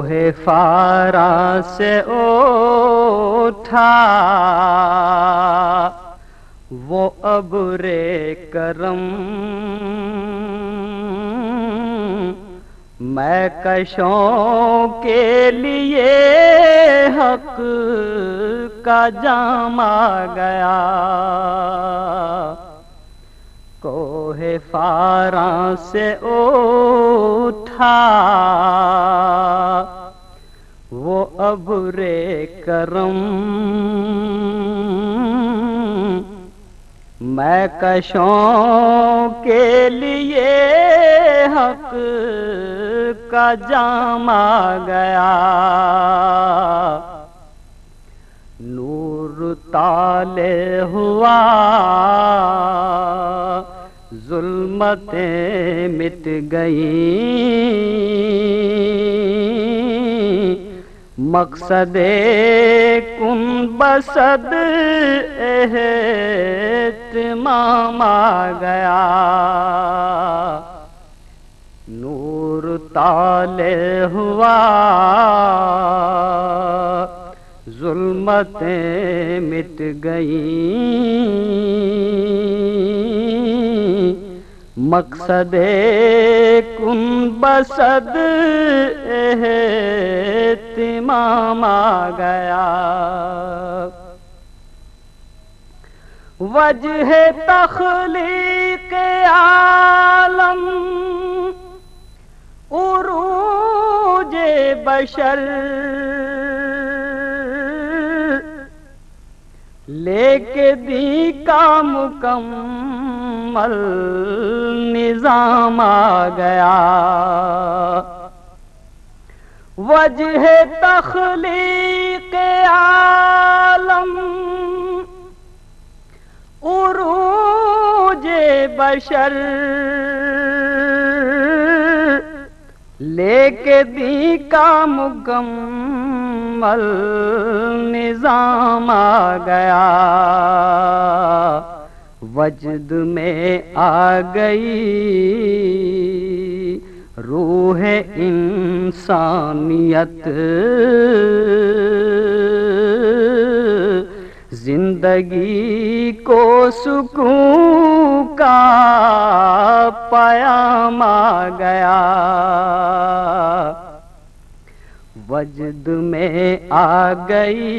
کوہ فارا سے اٹھا وہ ابر کرم، میں کشوں کے لیے حق کا جام آ گیا۔ کوہ فاراں سے اٹھا وہ ابر کرم، میں کشوں کے لیے حق کا جام آ گیا۔ نور طالع ہوا، ظلمتیں مٹ گئیں، مقصد کن بسد اہتمام آ گیا۔ نور طالع ہوا، ظلمتیں مٹ گئیں، مقصد کن بسد اہتمام آ گیا۔ وجہ تخلیق عالم، عروج بشر، لے کے دی کا مکمل نظام آ گیا۔ وجہ تخلیق عالم، عروج بشر، لے کے دی کا مکمل نظام آ گیا۔ وجد میں آ گئی روح انسانیت، زندگی کو سکون کا پیام آ گیا۔ وجد میں آ گئی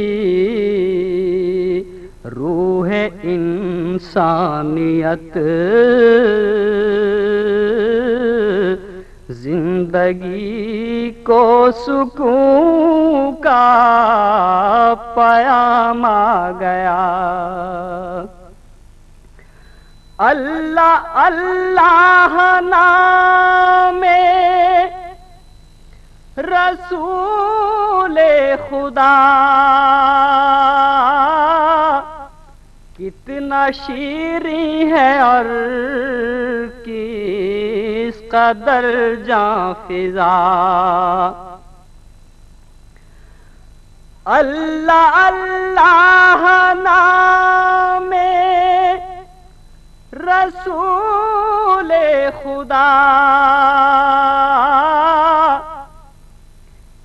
روح انسانیت، زندگی کو سکون کا پیام آ گیا۔ اللہ اللہ نام رسول خدا، کتنا شیریں ہے اور کس قدر جاں فضا۔ اللہ اللہ نام رسول خدا،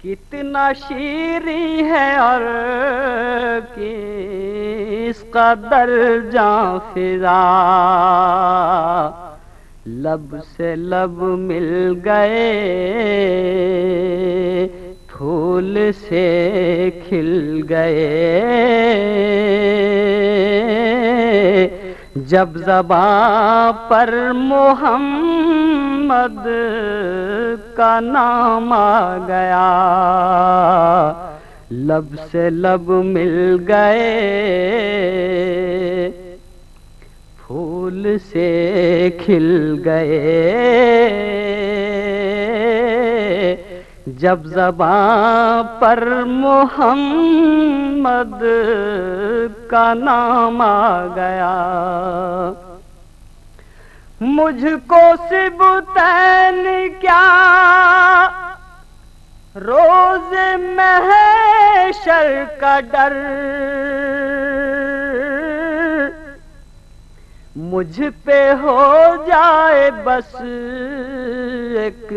کتنا شیریں ہے اور کس قدر جاں فضا۔ لب سے لب مل گئے، پھول سے کھل گئے، جب زباں پر محمد کا نام آ گیا۔ لب سے لب مل گئے، پھول سے کھل گئے، جب زباں پر محمد کا نام آ گیا۔ مجھ کو سبتین کیا روز محشر کا ڈر، مجھ پہ ہو جائے بس ایک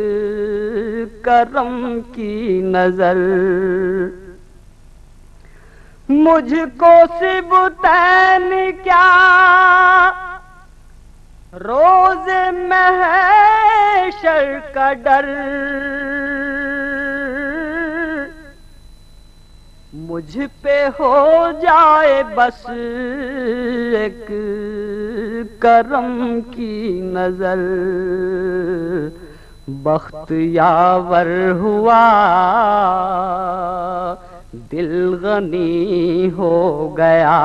کرم کی نظر، مجھ کو سبتین کیا روز محشر کا ڈر، مجھ پہ ہو جائے بس ایک کرم کی نظر، بخت یاور ہوا دل غنی ہو گیا،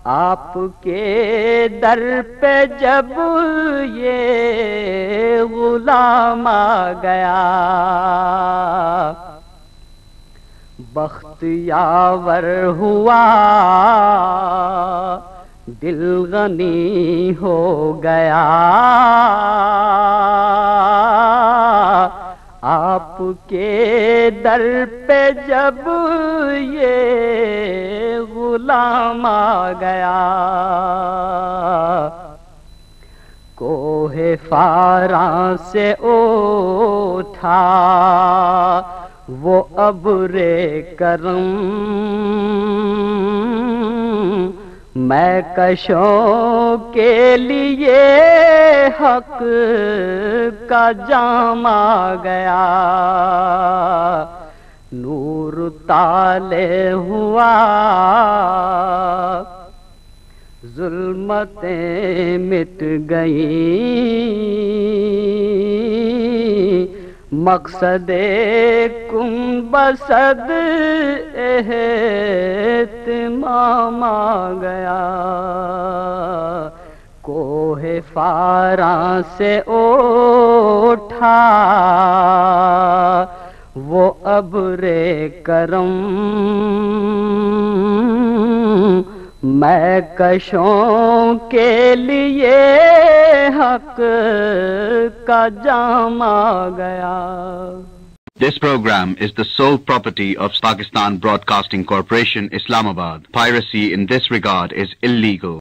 آپ کے در پہ جب یہ غلام آ گیا، بخت یاور ہوا دل غنی ہو گیا، آپ کے در پہ جب یہ غلام آ گیا، کوہ فاراں سے اٹھا وہ ابر کرم، میں کشوں کے لیے حق کا جام آ گیا، نور طالع ہوا ظلمتیں مٹ گئیں، مقصد کن بسد اہتمام آ گیا، کوہ فاراں سے اٹھا وہ ابر کرم، میں کشوں کے لیے حق کا جام آ گیا۔ This program is the sole property of Pakistan Broadcasting Corporation, Islamabad. Piracy in this regard is illegal.